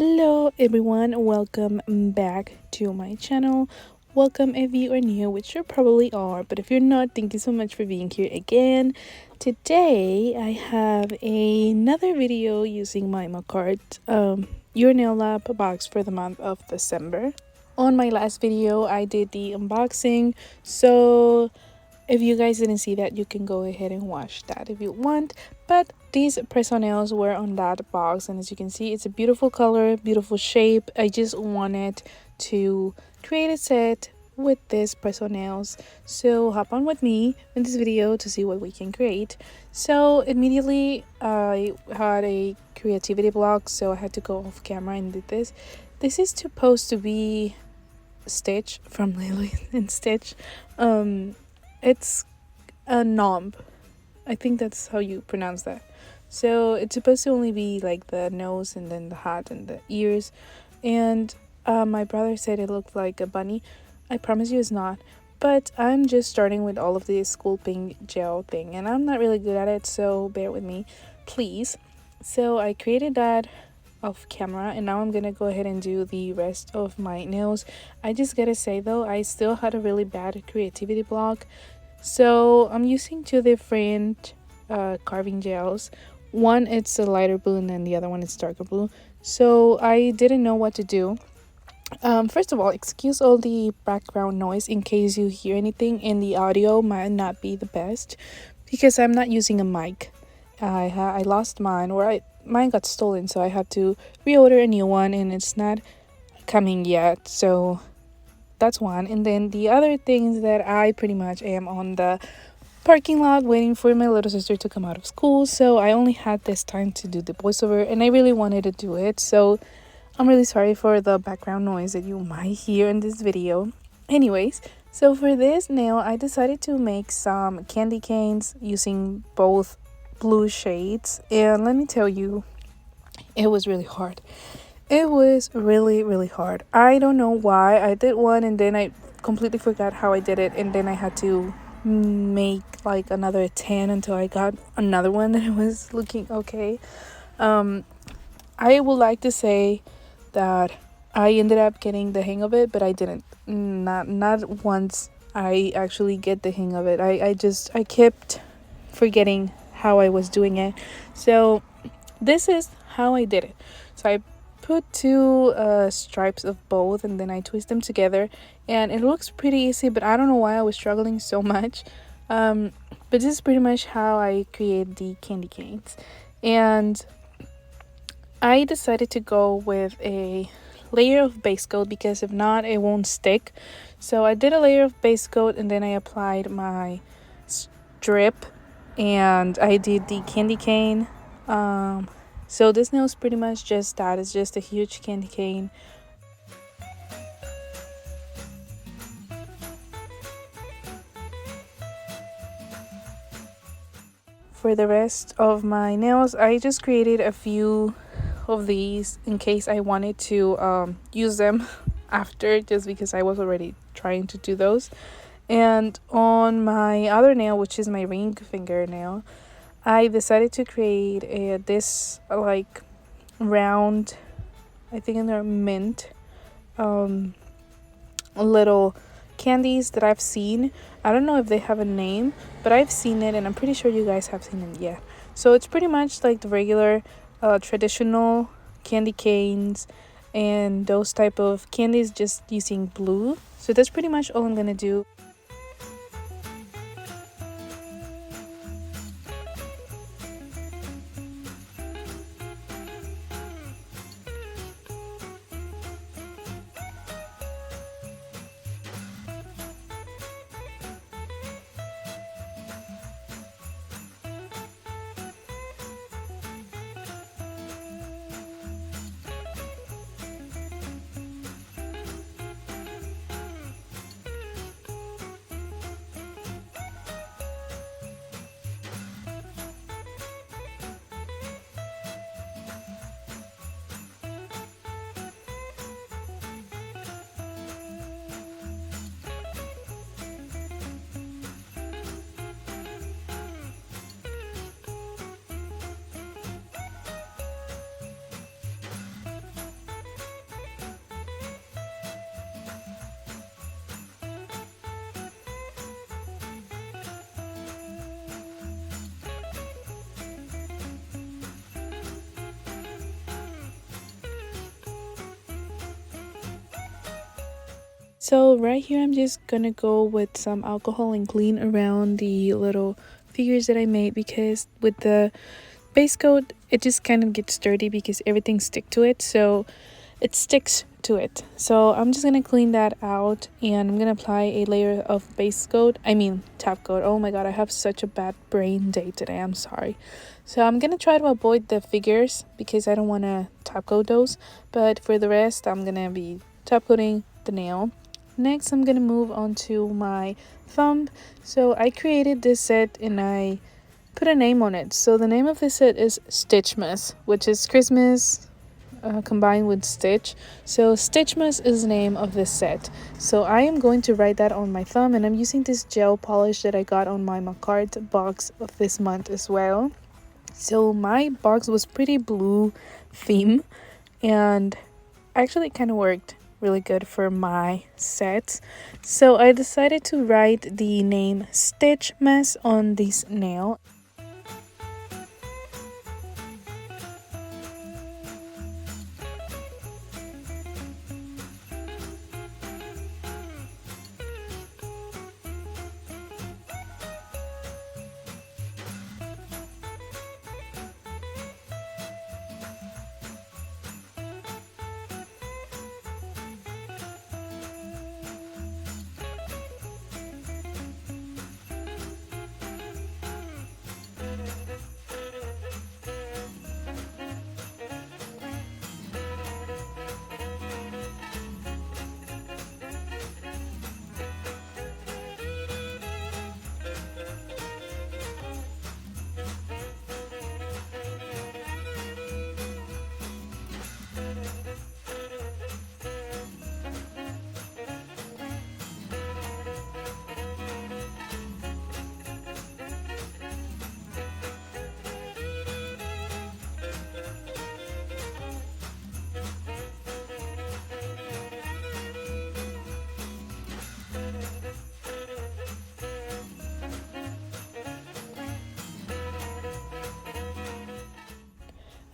Hello everyone, welcome back to my channel. Welcome if you are new, which you probably are, but if you're not, thank you so much for being here again. Today I have another video using my Makartt Your Nail Lab box for the month of December. On my last video I did the unboxing, so if you guys didn't see that, you can go ahead and watch that if you want. But these press-on nails were on that box, and as you can see, it's a beautiful color, beautiful shape. I just wanted to create a set with this press-on nails, so hop on with me in this video to see what we can create. So immediately I had a creativity block, so I had to go off camera and did this. This is supposed to be Stitch from Lily and Stitch. It's a knob. I think that's how you pronounce that. So it's supposed to only be like the nose and then the hat and the ears. And my brother said it looked like a bunny. I promise you it's not. But I'm just starting with all of this sculpting gel thing, and I'm not really good at it, so bear with me, please. So I created that off camera, and now I'm gonna go ahead and do the rest of my nails. I just gotta say though, I still had a really bad creativity block, so I'm using two different carving gels. One it's a lighter blue and then the other one is darker blue, so I didn't know what to do. First of all, excuse all the background noise in case you hear anything, and the audio might not be the best because I'm not using a mic. I lost mine, or mine got stolen, so I had to reorder a new one, and it's not coming yet, so that's one. And then the other thing is that I pretty much am on the parking lot waiting for my little sister to come out of school, so I only had this time to do the voiceover, and I really wanted to do it, so I'm really sorry for the background noise that you might hear in this video. Anyways, so for this nail I decided to make some candy canes using both blue shades, and let me tell you, it was really hard. It was really hard. I don't know why. I did one and then I completely forgot how I did it, and then I had to make like another 10 until I got another one that was looking okay. I would like to say that I ended up getting the hang of it, but I didn't. Not once I actually get the hang of it. I kept forgetting how I was doing it. So this is how I did it. So I put two stripes of both, and then I twist them together, and it looks pretty easy, but I don't know why I was struggling so much. But this is pretty much how I create the candy canes, and I decided to go with a layer of base coat because if not it won't stick. So I did a layer of base coat, and then I applied my strip, and I did the candy cane. So this nail is pretty much just that. It's just a huge candy cane. For the rest of my nails, I just created a few of these in case I wanted to use them after, just because I was already trying to do those. And on my other nail, which is my ring finger nail, I decided to create this like round, I think they're mint, little candies that I've seen. I don't know if they have a name, but I've seen it, and I'm pretty sure you guys have seen it. Yeah, so it's pretty much like the regular traditional candy canes and those type of candies, just using blue. So that's pretty much all I'm gonna do. So right here I'm just gonna go with some alcohol and clean around the little figures that I made, because with the base coat it just kind of gets dirty because everything stick to it, so it sticks to it. So I'm just gonna clean that out, and I'm gonna apply a layer of base coat, top coat. Oh my god, I have such a bad brain day today, I'm sorry. So I'm gonna try to avoid the figures because I don't want to top coat those, but for the rest I'm gonna be top coating the nail. Next I'm gonna move on to my thumb. So I created this set and I put a name on it. So the name of this set is Stitchmas, which is Christmas combined with Stitch. So Stitchmas is the name of this set. So I am going to write that on my thumb, and I'm using this gel polish that I got on my Makartt box of this month as well. So my box was pretty blue theme, and actually kind of worked really good for my sets. So I decided to write the name Stitchmas on this nail.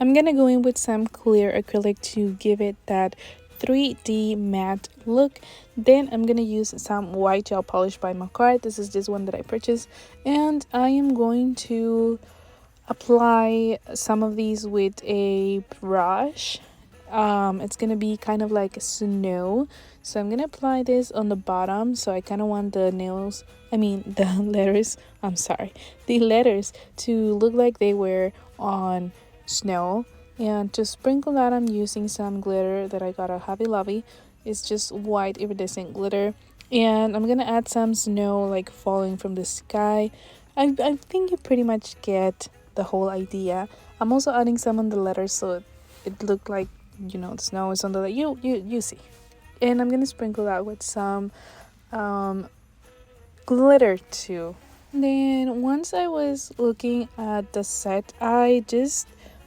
I'm gonna go in with some clear acrylic to give it that 3D matte look. Then I'm gonna use some white gel polish by Makartt. This is this one that I purchased, and I am going to apply some of these with a brush. It's gonna be kind of like snow, so I'm gonna apply this on the bottom. So I kind of want the nails, the letters, the letters to look like they were on snow. And to sprinkle that, I'm using some glitter that I got at Hobby Lobby. It's just white iridescent glitter, and I'm gonna add some snow like falling from the sky. I think you pretty much get the whole idea. I'm also adding some on the letters so it looked like, the snow is on the you see. And I'm gonna sprinkle that with some glitter too. Then once I was looking at the set, I just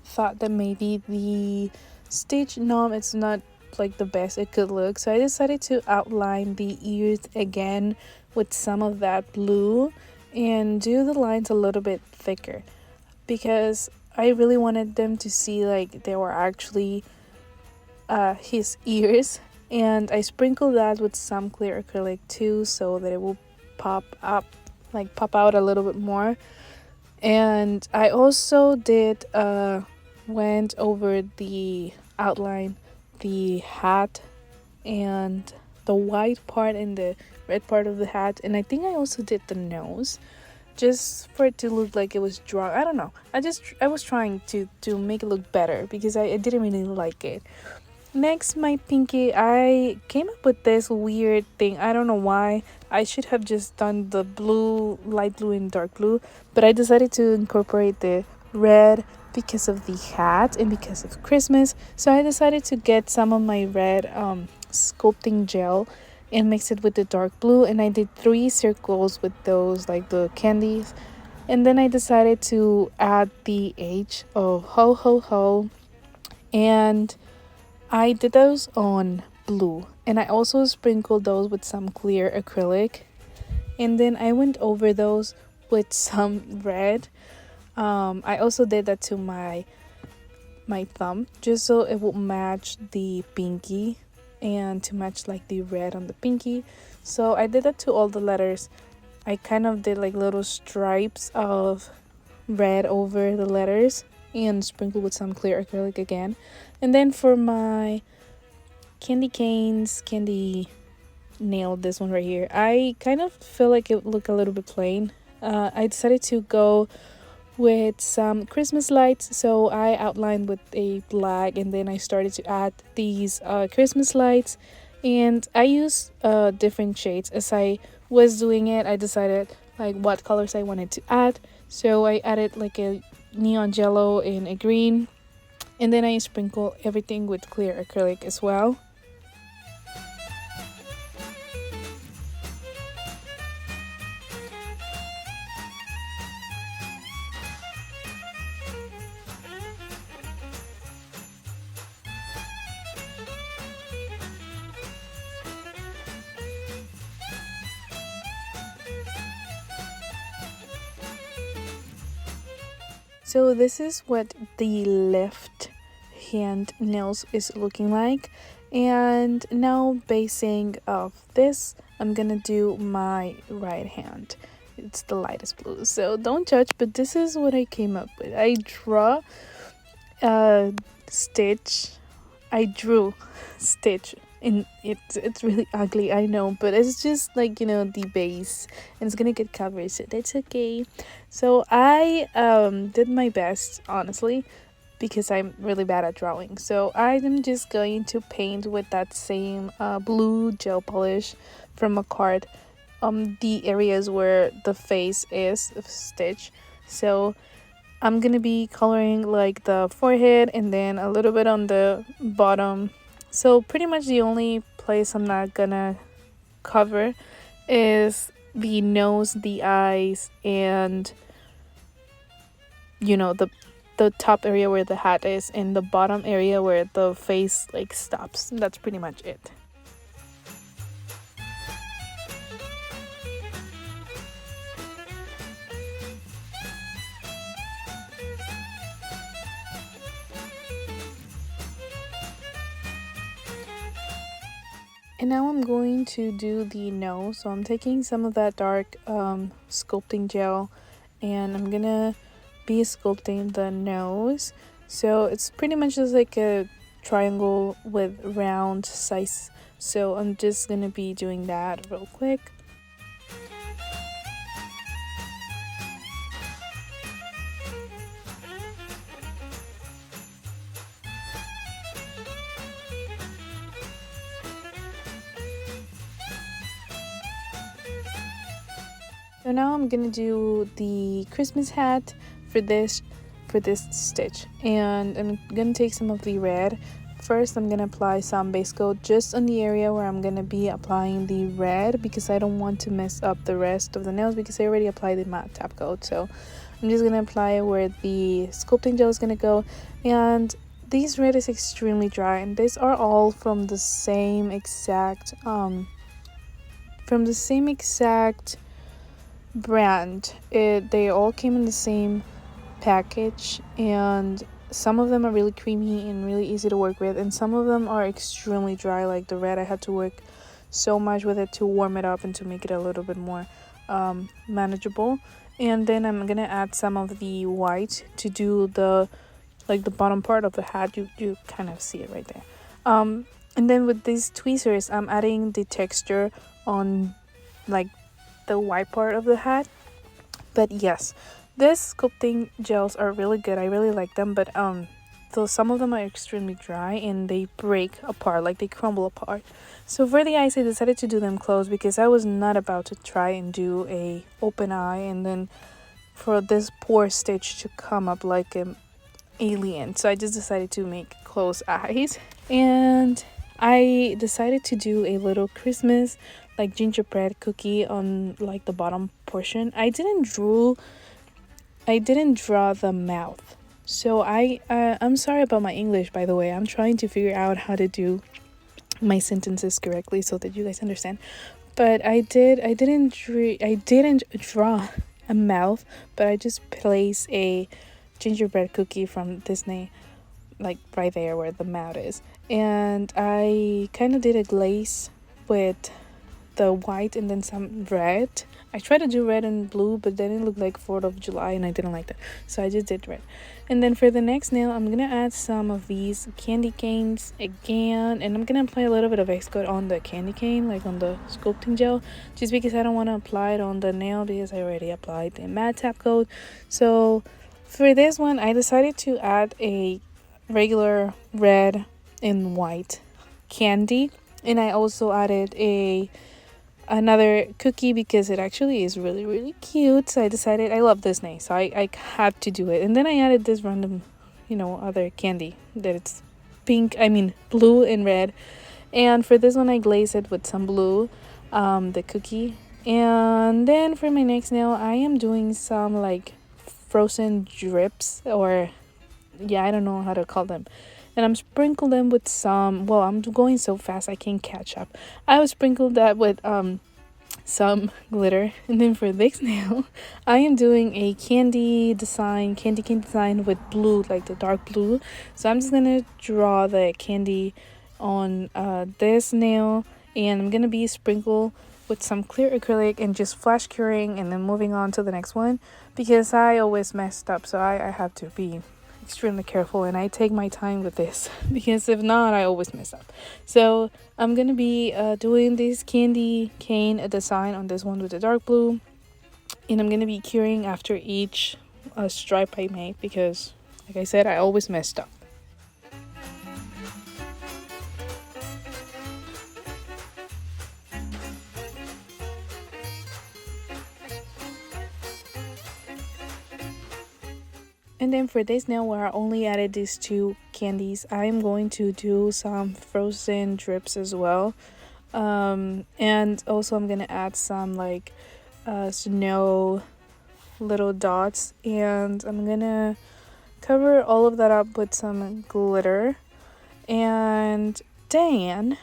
thought that maybe the stitch knob it's not like the best it could look, so I decided to outline the ears again with some of that blue and do the lines a little bit thicker, because I really wanted them to see like they were actually his ears. And I sprinkled that with some clear acrylic too, so that it will pop out a little bit more. And I also did went over the outline, the hat, and the white part and the red part of the hat, and I think I also did the nose, just for it to look like it was drawn. I don't know, I was trying to make it look better because I didn't really like it. Next, my pinky, I came up with this weird thing. I don't know why. I should have just done the blue, light blue and dark blue, but I decided to incorporate the red because of the hat and because of Christmas. So I decided to get some of my red sculpting gel and mix it with the dark blue, and I did 3 circles with those, like the candies. And then I decided to add the H of ho ho ho, and I did those on blue, and I also sprinkled those with some clear acrylic, and then I went over those with some red. I also did that to my thumb just so it would match the pinky. and to match like the red on the pinky. So I did that to all the letters. I kind of did like little stripes of red over the letters and sprinkled with some clear acrylic again. And then for my candy canes, candy nail, this one right here, I kind of feel like it looked a little bit plain. I decided to go with some Christmas lights, so I outlined with a black, and then I started to add these Christmas lights, and I used different shades. As I was doing it, I decided like what colors I wanted to add, so I added like a neon yellow and a green, and then I sprinkle everything with clear acrylic as well. So this is what the left hand nails is looking like, and now basing off this, I'm gonna do my right hand. It's the lightest blue, so don't judge, but this is what I came up with. I drew stitch and it's really ugly, I know, but it's just like, you know, the base, and it's gonna get covered, so that's okay. So I did my best, honestly, because I'm really bad at drawing. So I'm just going to paint with that same blue gel polish from Makartt the areas where the face is of Stitch. So I'm gonna be coloring like the forehead and then a little bit on the bottom. So pretty much the only place I'm not gonna cover is the nose, the eyes, and you know, the top area where the hat is, and the bottom area where the face like stops. That's pretty much it. And now I'm going to do the nose. So I'm taking some of that dark sculpting gel, and I'm gonna be sculpting the nose. So it's pretty much just like a triangle with round size. So I'm just gonna be doing that real quick. So now I'm gonna do the Christmas hat for this stitch, and I'm gonna take some of the red. First, I'm gonna apply some base coat just on the area where I'm gonna be applying the red, because I don't want to mess up the rest of the nails because I already applied the matte top coat. So I'm just gonna apply where the sculpting gel is gonna go, and this red is extremely dry, and these are all from the same exact brand. They all came in the same package, and some of them are really creamy and really easy to work with, and some of them are extremely dry. Like the red, I had to work so much with it to warm it up and to make it a little bit more manageable. And then I'm gonna add some of the white to do the bottom part of the hat. You kind of see it right there. And then with these tweezers, I'm adding the texture on like the white part of the hat. But yes, this sculpting gels are really good. I really like them, but though some of them are extremely dry and they break apart, like they crumble apart. So for the eyes, I decided to do them closed because I was not about to try and do a open eye and then for this poor Stitch to come up like an alien. So I just decided to make closed eyes, and I decided to do a little Christmas like gingerbread cookie on like the bottom portion. I didn't draw the mouth. So I'm sorry about my English, by the way. I'm trying to figure out how to do my sentences correctly so that you guys understand. But I didn't draw a mouth, but I just placed a gingerbread cookie from Disney. like right there where the mat is. And I kind of did a glaze with the white and then some red. I tried to do red and blue, but then it looked like 4th of July and I didn't like that, so I just did red. And then for the next nail, I'm gonna add some of these candy canes again, and I'm gonna apply a little bit of X coat on the candy cane, like on the sculpting gel, just because I don't want to apply it on the nail because I already applied the matte tap coat. So for this one, I decided to add a regular red and white candy, and I also added another cookie because it actually is really, really cute. So I decided, I love this name, so I had to do it. And then I added this random, other candy that it's pink, blue and red. And for this one, I glazed it with some blue, the cookie. And then for my next nail, I am doing some like frozen drips, or yeah, I don't know how to call them. And I'm sprinkling them with some, well, I'm going so fast I can't catch up. I would sprinkle that with some glitter. And then for this nail, I am doing a candy cane design with blue, like the dark blue. So I'm just gonna draw the candy on this nail, and I'm gonna be sprinkle with some clear acrylic and just flash curing, and then moving on to the next one because I always messed up, so I have to be extremely careful, and I take my time with this because if not, I always mess up. So I'm gonna be doing this candy cane design on this one with the dark blue, and I'm gonna be curing after each stripe I make because, like I said, I always messed up. And then for this nail, where I only added these 2 candies, I am going to do some frozen drips as well. And also I'm gonna add some like snow little dots, and I'm gonna cover all of that up with some glitter. And then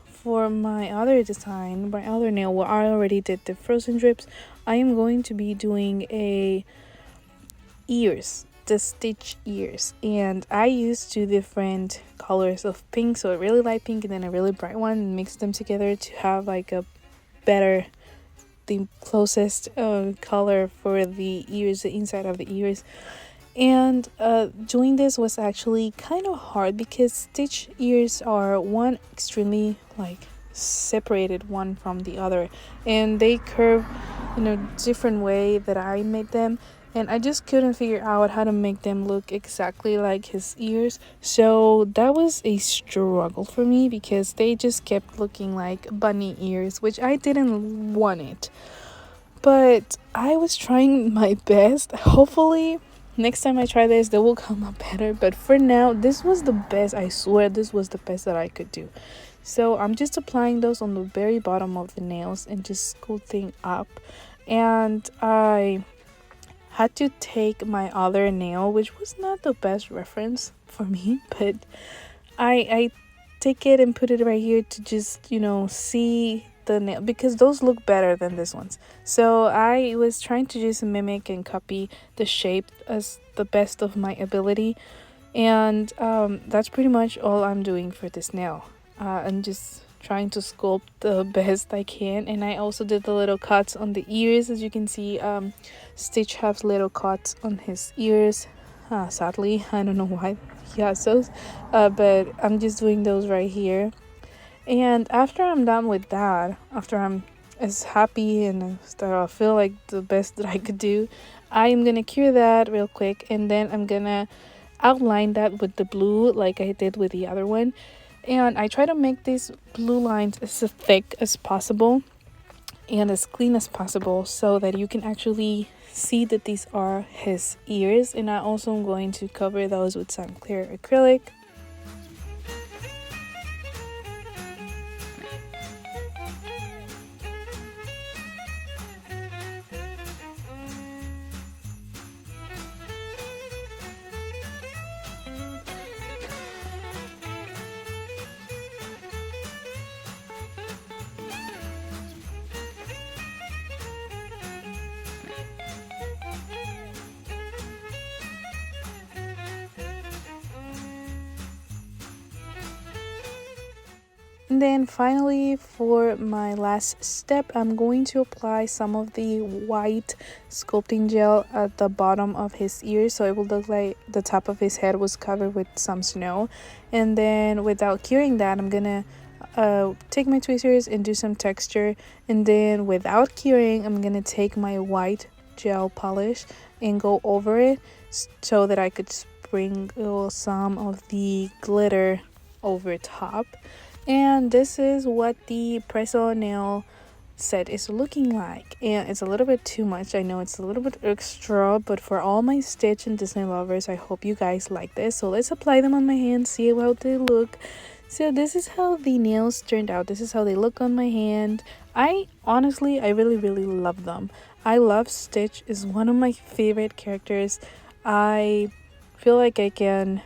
for my other design, my other nail where I already did the frozen drips, I am going to be doing the stitch ears, and I used 2 different colors of pink, so a really light pink and then a really bright one, and mixed them together to have like the closest color for the ears, the inside of the ears. And doing this was actually kind of hard because stitch ears are one extremely like separated one from the other, and they curve in a different way that I made them, and I just couldn't figure out how to make them look exactly like his ears. So that was a struggle for me because they just kept looking like bunny ears, which I didn't want it, but I was trying my best. Hopefully next time I try this, they will come out better, but for now this was the best. I swear this was the best that I could do. So I'm just applying those on the very bottom of the nails and just sculpting up. And I had to take my other nail, which was not the best reference for me, but I take it and put it right here to just see the nail, because those look better than this ones. So I was trying to just mimic and copy the shape as the best of my ability, and that's pretty much all I'm doing for this nail. I'm just trying to sculpt the best I can, and I also did the little cuts on the ears. As you can see, Stitch has little cuts on his ears. Sadly, I don't know why he has those, but I'm just doing those right here. And after I'm done with that, after I'm as happy and I feel like the best that I could do, I'm gonna cure that real quick, and then I'm gonna outline that with the blue like I did with the other one. And I try to make these blue lines as thick as possible and as clean as possible so that you can actually see that these are his ears. And I also am going to cover those with some clear acrylic. And then finally, for my last step, I'm going to apply some of the white sculpting gel at the bottom of his ears, so it will look like the top of his head was covered with some snow. And then without curing that, I'm gonna take my tweezers and do some texture. And then without curing, I'm gonna take my white gel polish and go over it so that I could sprinkle some of the glitter over top. And this is what the press-on nail set is looking like, and it's a little bit too much. I know it's a little bit extra, but for all my Stitch and Disney lovers, I hope you guys like this. So let's apply them on my hand, see how they look. So this is how the nails turned out. This is how they look on my hand. I really love them. I love Stitch, is one of my favorite characters. I feel like I can,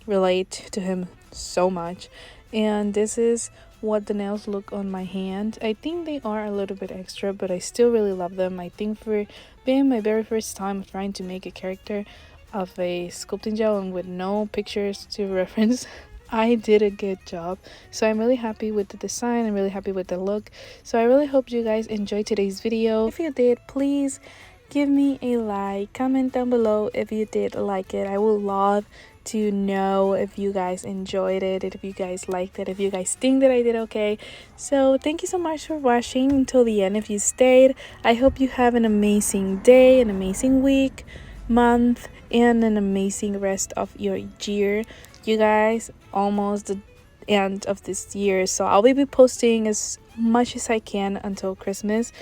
relate to him so much. And this is what the nails look on my hand. I think they are a little bit extra, but I still really love them. I think for being my very first time trying to make a character of a sculpting gel and with no pictures to reference, I did a good job. So I'm really happy with the design. I'm really happy with the look. So I really hope you guys enjoyed today's video. If you did, please give me a like, comment down below if you did like it. I would love to know if you guys enjoyed it, if you guys liked it, if you guys think that I did okay. So thank you so much for watching until the end. If you stayed, I hope you have an amazing day, an amazing week, month, and an amazing rest of your year. You guys, almost the end of this year, so I'll be posting as much as I can until Christmas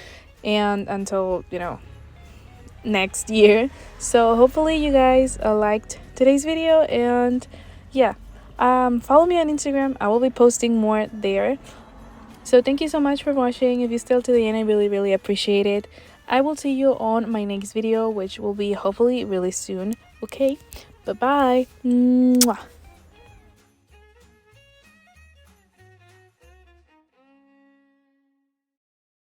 and until next year. So hopefully you guys liked today's video, and yeah, follow me on Instagram. I will be posting more there. So thank you so much for watching. If you still to the end, I really appreciate it. I will see you on my next video, which will be hopefully really soon. Okay, bye bye. Mwah.